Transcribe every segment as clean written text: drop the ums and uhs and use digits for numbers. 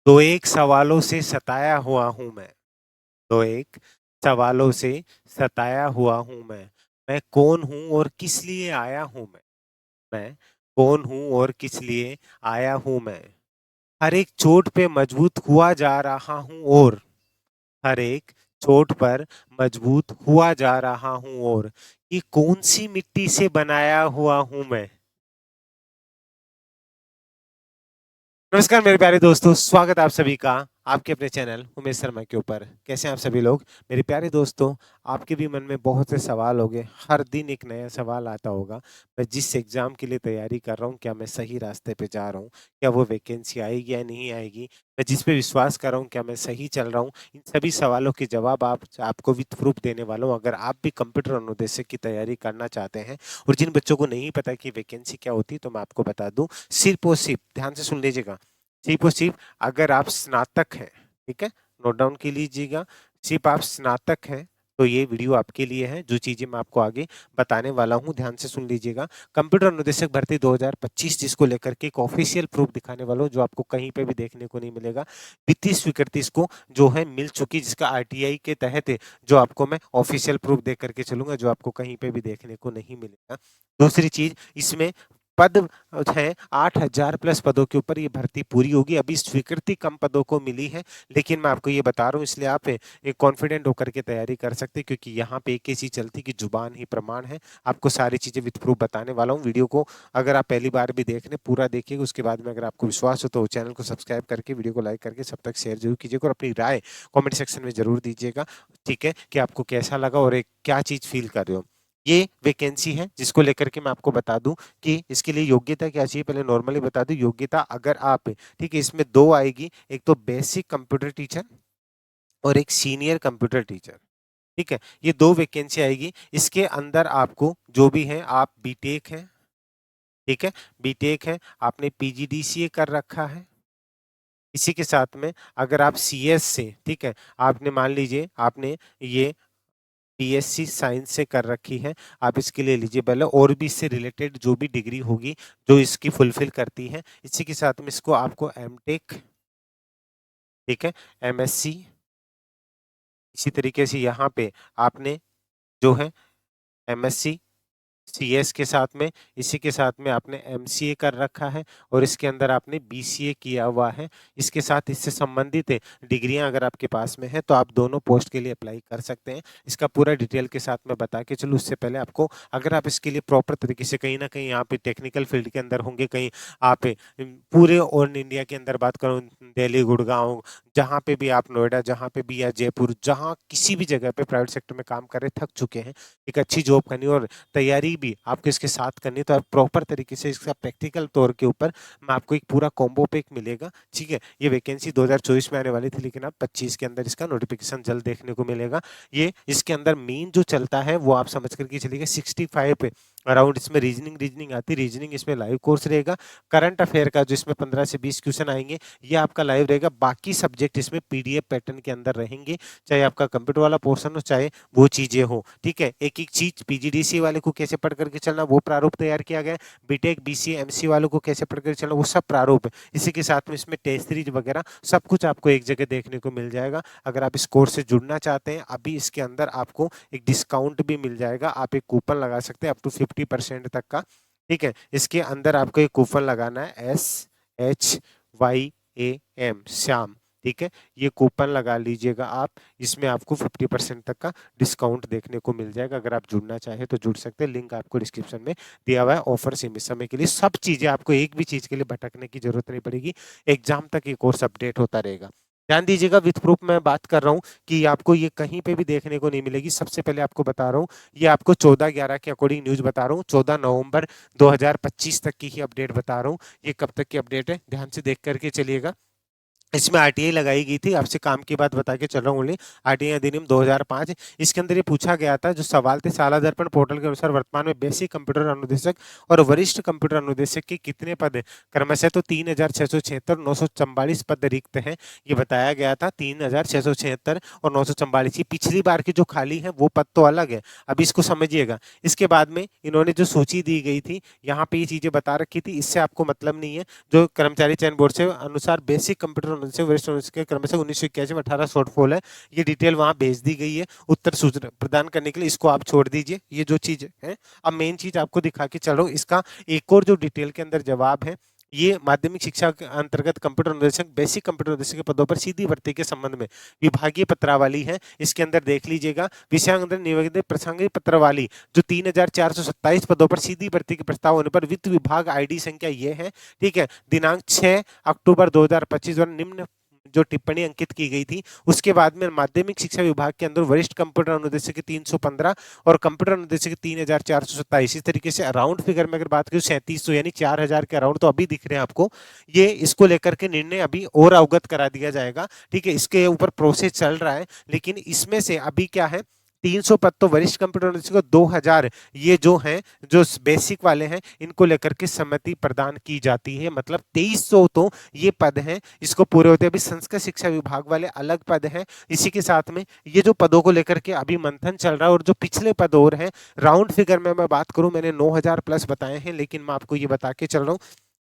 दो एक सवालों से सताया हुआ हूँ मैं। दो एक सवालों से सताया हुआ हूँ मैं। मैं कौन हूँ और किस लिए आया हूँ मैं? मैं कौन हूँ और किस लिए आया हूँ मैं? हर एक चोट पे मजबूत हुआ जा रहा हूँ और हर एक चोट पर मजबूत हुआ जा रहा हूँ और ये कौन-सी मिट्टी से बनाया हुआ हूँ मैं? नमस्कार मेरे प्यारे दोस्तों, स्वागत आप सभी का आपके अपने चैनल उमेश शर्मा के ऊपर। कैसे हैं आप सभी लोग? मेरे प्यारे दोस्तों, आपके भी मन में बहुत से सवाल होंगे, हर दिन एक नया सवाल आता होगा। मैं जिस एग्ज़ाम के लिए तैयारी कर रहा हूँ, क्या मैं सही रास्ते पे जा रहा हूँ? क्या वो वैकेंसी आएगी या नहीं आएगी? मैं जिस पे विश्वास कर रहा हूँ, क्या मैं सही चल रहा हूँ? इन सभी सवालों के जवाब आपको विद प्रूफ देने वाला हूँ। अगर आप भी कंप्यूटर अनुदेशक की तैयारी करना चाहते हैं और जिन बच्चों को नहीं पता कि वैकेंसी क्या होती है, तो मैं आपको बता दूँ, सिर्फ़ और सिर्फ़ ध्यान से सुन लीजिएगा, सिर्फ़ और सिर्फ़ अगर आप स्नातक हैं, ठीक है? नोट डाउन कर लीजिएगा, सिर्फ़ आप स्नातक हैं, तो ये वीडियो आपके लिए है, जो चीज़ें मैं आपको आगे बताने वाला हूँ, ध्यान से सुन लीजिएगा। कंप्यूटर अनुदेशक भर्ती 2025 जिसको लेकर के एक ऑफ़िशियल प्रूफ दिखाने वाला हूँ, जो आपको कहीं पे भी देखने को नहीं मिलेगा। वित्तीय स्वीकृति इसको जो है मिल चुकी, जिसका आरटीआई के तहत है, जो आपको मैं ऑफ़िशियल प्रूफ दे कर के चलूँगा, जो आपको कहीं पे भी देखने को नहीं मिलेगा। दूसरी चीज़, इसमें पद हैं 8,000 प्लस पदों के ऊपर ये भर्ती पूरी होगी। अभी स्वीकृति कम पदों को मिली है, लेकिन मैं आपको ये बता रहा हूँ, इसलिए आप एक कॉन्फिडेंट होकर के तैयारी कर सकते हैं, क्योंकि यहाँ पे एक ही चीज़ चलती है कि जुबान ही प्रमाण है। आपको सारी चीज़ें विद प्रूफ बताने वाला हूँ। वीडियो को अगर आप पहली बार भी देख रहे हैं, पूरा देखिएगा, उसके बाद में अगर आपको विश्वास हो तो चैनल को सब्सक्राइब करके वीडियो को लाइक करके सब तक शेयर ज़रूर कीजिएगा और अपनी राय कमेंट सेक्शन में ज़रूर दीजिएगा, ठीक है? कि आपको कैसा लगा और एक क्या चीज़ फ़ील कर रहे हो। ये वैकेंसी है जिसको लेकर के मैं आपको बता दूँ कि इसके लिए योग्यता क्या चाहिए, पहले नॉर्मली बता दूं। योग्यता अगर आप, ठीक है, इसमें दो आएगी, एक तो बेसिक कंप्यूटर टीचर और एक सीनियर कंप्यूटर टीचर, ठीक है? ये दो वैकेंसी आएगी। इसके अंदर आपको जो भी है, आप बीटेक है, ठीक है, बीटेक है, आपने पीजीडीसीए कर रखा है, इसी के साथ में अगर आप सीएस से, ठीक है, आपने मान लीजिए आपने ये बीएससी साइंस से कर रखी है, आप इसके लिए एलिजिबल है, और भी इससे रिलेटेड जो भी डिग्री होगी जो इसकी फुलफिल करती है, इसी के साथ में इसको आपको एमटेक, ठीक है, एमएससी, इसी तरीके से यहाँ पे आपने जो है एमएससी सीएस के साथ में, इसी के साथ में आपने एमसीए कर रखा है और इसके अंदर आपने बीसीए किया हुआ है। इसके साथ इससे संबंधित डिग्रियां अगर आपके पास में है तो आप दोनों पोस्ट के लिए अप्लाई कर सकते हैं। इसका पूरा डिटेल के साथ मैं बता के चलूँ, उससे पहले आपको, अगर आप इसके लिए प्रॉपर तरीके से कहीं न कहीं आप टेक्निकल फील्ड के अंदर होंगे, कहीं आप पूरे ऑल इंडिया के अंदर बात करूँ, दिल्ली, गुड़गाँव, जहाँ पे भी आप, नोएडा जहाँ पे भी, या जयपुर, जहाँ किसी भी जगह पे प्राइवेट सेक्टर में काम कर रहे, थक चुके हैं, एक अच्छी जॉब करनी और तैयारी भी आपको इसके साथ करनी है, तो आप प्रॉपर तरीके से इसका प्रैक्टिकल तौर के ऊपर मैं आपको एक पूरा कॉम्बो पैक मिलेगा, ठीक है? ये वैकेंसी 2024 में आने वाली थी, लेकिन अब 25 के अंदर इसका नोटिफिकेशन जल्द देखने को मिलेगा। ये इसके अंदर मेन जो चलता है वो आप समझ करके चलिएगा, 65 पे अराउंड इसमें रीजनिंग रीजनिंग आती है। रीजनिंग इसमें लाइव कोर्स रहेगा। करंट अफेयर का जो इसमें 15 से 20 क्वेश्चन आएंगे, ये आपका लाइव रहेगा। बाकी सब्जेक्ट इसमें पीडीएफ पैटर्न के अंदर रहेंगे, चाहे आपका कंप्यूटर वाला पोर्शन हो, चाहे वो चीजें हो, ठीक है? एक एक चीज पीजीडीसी वाले को कैसे पढ़ करके चलना, वो प्रारूप तैयार किया गया है। बीटेक बीसीए एमसी वालों को कैसे पढ़ कर चलना, वो सब प्रारूप है। इसी के साथ में इसमें टेस्ट सीरीज वगैरह सब कुछ आपको एक जगह देखने को मिल जाएगा। अगर आप इस कोर्स से जुड़ना चाहते हैं, अभी इसके अंदर आपको एक डिस्काउंट भी मिल जाएगा। आप एक कूपन लगा सकते हैं अप टू 50% तक का, ठीक है? इसके अंदर आपको एक कूपन लगाना है, SHYAM, श्याम, ठीक है? ये कूपन लगा लीजिएगा आप, इसमें आपको 50% तक का डिस्काउंट देखने को मिल जाएगा। अगर आप जुड़ना चाहें तो जुड़ सकते हैं, लिंक आपको डिस्क्रिप्शन में दिया हुआ है। ऑफर सीमित समय के लिए, सब चीज़ें, आपको एक भी चीज़ के लिए भटकने की ज़रूरत नहीं पड़ेगी। एग्ज़ाम तक ये कोर्स अपडेट होता रहेगा। ध्यान दीजिएगा, विथ प्रूफ मैं बात कर रहा हूँ कि आपको ये कहीं पे भी देखने को नहीं मिलेगी। सबसे पहले आपको बता रहा हूँ, ये आपको 14/11 के अकॉर्डिंग न्यूज़ बता रहा हूँ, 14 नवंबर 2025 तक की ही अपडेट बता रहा हूँ। ये कब तक की अपडेट है, ध्यान से देख करके चलिएगा। इसमें आरटीआई लगाई गई थी, आपसे काम की बात बता के चल रहा हूँ ओनली। आरटीआई अधिनियम 2005, इसके अंदर ये पूछा गया था, जो सवाल थे, साला दर्पण पोर्टल के अनुसार वर्तमान में बेसिक कंप्यूटर अनुदेशक और वरिष्ठ कंप्यूटर अनुदेशक के कितने पद हैं? क्रमशः तो 3,676, 944 पद रिक्त हैं, ये बताया गया था। 3,676 और 944, ये पिछली बार की जो खाली है वो पद तो अलग है। अब इसको समझिएगा। इसके बाद में इन्होंने जो सूची दी गई थी, यहाँ पे ये चीजें बता रखी थी, इससे आपको मतलब नहीं है। जो कर्मचारी चयन बोर्ड से अनुसार बेसिक कंप्यूटर अनुदेशक वरिष्ठ अनुदेशक के क्रमशः 1981 में 18 शॉर्टफॉल है, ये डिटेल वहां भेज दी गई है उत्तर सूचना प्रदान करने के लिए, इसको आप छोड़ दीजिए, ये जो चीज है। अब मेन चीज आपको दिखा के चल रहा हूँ, इसका एक और जो डिटेल के अंदर जवाब है, ये माध्यमिक शिक्षा के अंतर्गत कंप्यूटर अनुदेशक, बेसिक कंप्यूटर अनुदेशक के पदों पर सीधी भर्ती के संबंध में विभागीय पत्रावली है, इसके अंदर देख लीजिएगा। विषयांतर नियोजित प्रासंगिक पत्रावली जो 3427 पदों पर सीधी भर्ती के प्रस्ताव होने पर वित्त विभाग आईडी संख्या ये है, ठीक है, दिनांक 6 अक्टूबर 2025 द्वारा निम्न जो टिप्पणी अंकित की गई थी, उसके बाद में माध्यमिक शिक्षा विभाग के अंदर वरिष्ठ कंप्यूटर अनुदेशक के 315 और कंप्यूटर अनुदेशक के 3427, इस तरीके से अराउंड फिगर में अगर बात करें 3700 यानी 4000 के अराउंड तो अभी दिख रहे हैं आपको। ये इसको लेकर के निर्णय अभी और अवगत करा दिया जाएगा, ठीक है, इसके ऊपर प्रोसेस चल रहा है। लेकिन इसमें से अभी क्या है, 300 पद तो वरिष्ठ कंप्यूटर अनुदेशक को, 2000 ये जो हैं जो बेसिक वाले हैं इनको लेकर के सम्मति प्रदान की जाती है, मतलब 2300 तो ये पद हैं, इसको पूरे होते अभी संस्कृत शिक्षा विभाग वाले अलग पद हैं। इसी के साथ में ये जो पदों को लेकर के अभी मंथन चल रहा है, और जो पिछले पद और हैं राउंड फिगर में मैं बात करूं, मैंने 9000 प्लस बताए हैं, लेकिन मैं आपको ये बता के चल रहा हूँ,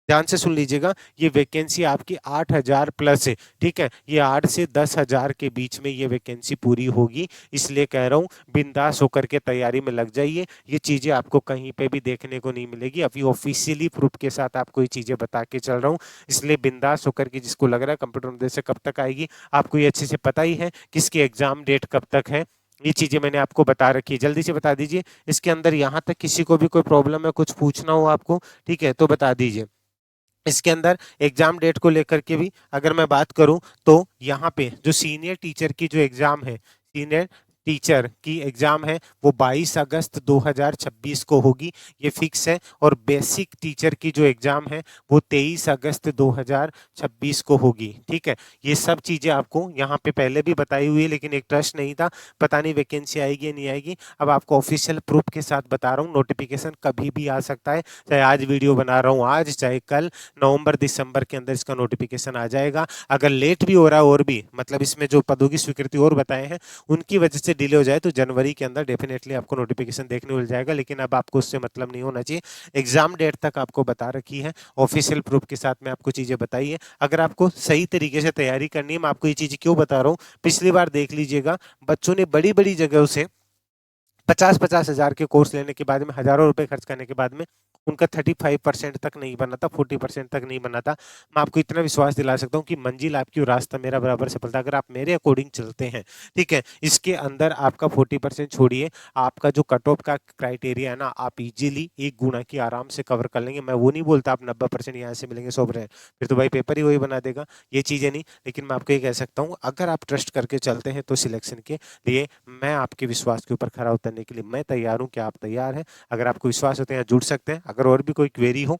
ध्यान से सुन लीजिएगा, ये वैकेंसी आपकी 8000 प्लस है, ठीक है, ये 8 से 10,000 के बीच में ये वैकेंसी पूरी होगी, इसलिए कह रहा हूँ बिंदास होकर के तैयारी में लग जाइए। ये चीजें आपको कहीं पे भी देखने को नहीं मिलेगी, अभी ऑफिशियली प्रूफ के साथ आपको ये चीजें बता के चल रहा हूँ, इसलिए बिंदास होकर के, जिसको लग रहा है कंप्यूटर अनुदेशक कब तक आएगी, आपको ये अच्छे से पता ही है किसकी एग्जाम डेट कब तक है, ये चीजें मैंने आपको बता रखी है, जल्दी से बता दीजिए। इसके अंदर यहाँ तक किसी को भी कोई प्रॉब्लम है, कुछ पूछना हो आपको, ठीक है, तो बता दीजिए। इसके अंदर एग्जाम डेट को लेकर के भी अगर मैं बात करूं, तो यहाँ पे जो सीनियर टीचर की जो एग्जाम है, सीनियर टीचर की एग्जाम है वो 22 अगस्त 2026 को होगी, ये फिक्स है। और बेसिक टीचर की जो एग्जाम है वो 23 अगस्त 2026 को होगी, ठीक है। ये सब चीजें आपको यहाँ पे पहले भी बताई हुई है, लेकिन एक ट्रस्ट नहीं था, पता नहीं वैकेंसी आएगी या नहीं आएगी। अब आपको ऑफिशियल प्रूफ के साथ बता रहा हूँ, नोटिफिकेशन कभी भी आ सकता है, चाहे आज वीडियो बना रहा हूँ आज, चाहे कल, नवंबर दिसंबर के अंदर इसका नोटिफिकेशन आ जाएगा। अगर लेट भी हो रहा है और भी, मतलब इसमें जो पदों की स्वीकृति और बताए हैं उनकी वजह से डिले हो जाए, तो जनवरी के अंदर डेफिनेटली आपको नोटिफिकेशन देखने मिल जाएगा, लेकिन अब आपको उससे मतलब नहीं होना चाहिए। एग्जाम डेट तक आपको बता रखी है, ऑफिशियल प्रूफ के साथ में आपको चीजें बताई है। अगर आपको सही तरीके से तैयारी करनी है, मैं आपको ये चीज क्यों बता रहा हूँ, पिछली बार देख लीजिएगा बच्चों ने बड़ी बड़ी जगहों से 50-50 हजार के कोर्स लेने के बाद में, हजारों रुपए खर्च करने के बाद में उनका 35% तक नहीं बना था, 40% तक नहीं बना था। मैं आपको इतना विश्वास दिला सकता हूँ कि मंजिल आपकी और रास्ता मेरा बराबर सफलता, अगर आप मेरे अकॉर्डिंग चलते हैं, ठीक है, इसके अंदर आपका 40% छोड़िए, आपका जो कट ऑफ का क्राइटेरिया है ना, आप इजीली 1 गुना की आराम से कवर कर लेंगे। मैं वो नहीं बोलता आप 90% यहाँ से मिलेंगे, 100%, फिर तो भाई पेपर ही वही बना देगा, ये चीजें नहीं। लेकिन मैं आपको ये कह सकता हूँ, अगर आप ट्रस्ट करके चलते हैं तो सिलेक्शन के लिए मैं आपके विश्वास के ऊपर खरा उतरने के लिए मैं तैयार हूँ। क्या आप तैयार हैं? अगर आपको विश्वास होते हैं जुड़ सकते हैं। अगर और भी कोई क्वेरी हो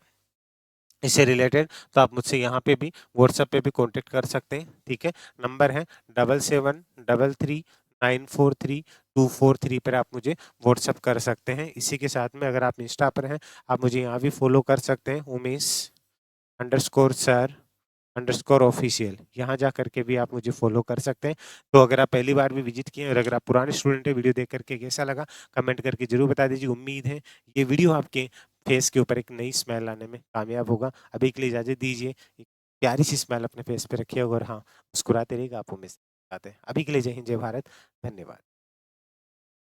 इससे रिलेटेड तो आप मुझसे यहाँ पे भी व्हाट्सएप पे भी कांटेक्ट कर सकते हैं, ठीक है। नंबर है 7733943243 पर आप मुझे व्हाट्सएप कर सकते हैं। इसी के साथ में अगर आप इंस्टा पर हैं, आप मुझे यहाँ भी फॉलो कर सकते हैं, umesh_sir_official, यहाँ जा करके भी आप मुझे फॉलो कर सकते हैं। तो अगर आप पहली बार भी विजिट किए और अगर आप पुराने स्टूडेंट हैं, वीडियो देख करके कैसा लगा कमेंट करके जरूर बता दीजिए। उम्मीद है ये वीडियो आपके फेस के ऊपर एक नई स्माइल लाने में कामयाब होगा। अभी के लिए इजाजत दीजिए, एक प्यारी सी स्माइल अपने फेस पे रखिएगा और हाँ, मुस्कुराते रहिएगा, आप हमें अभी के लिए जय हिंद, जय भारत, धन्यवाद।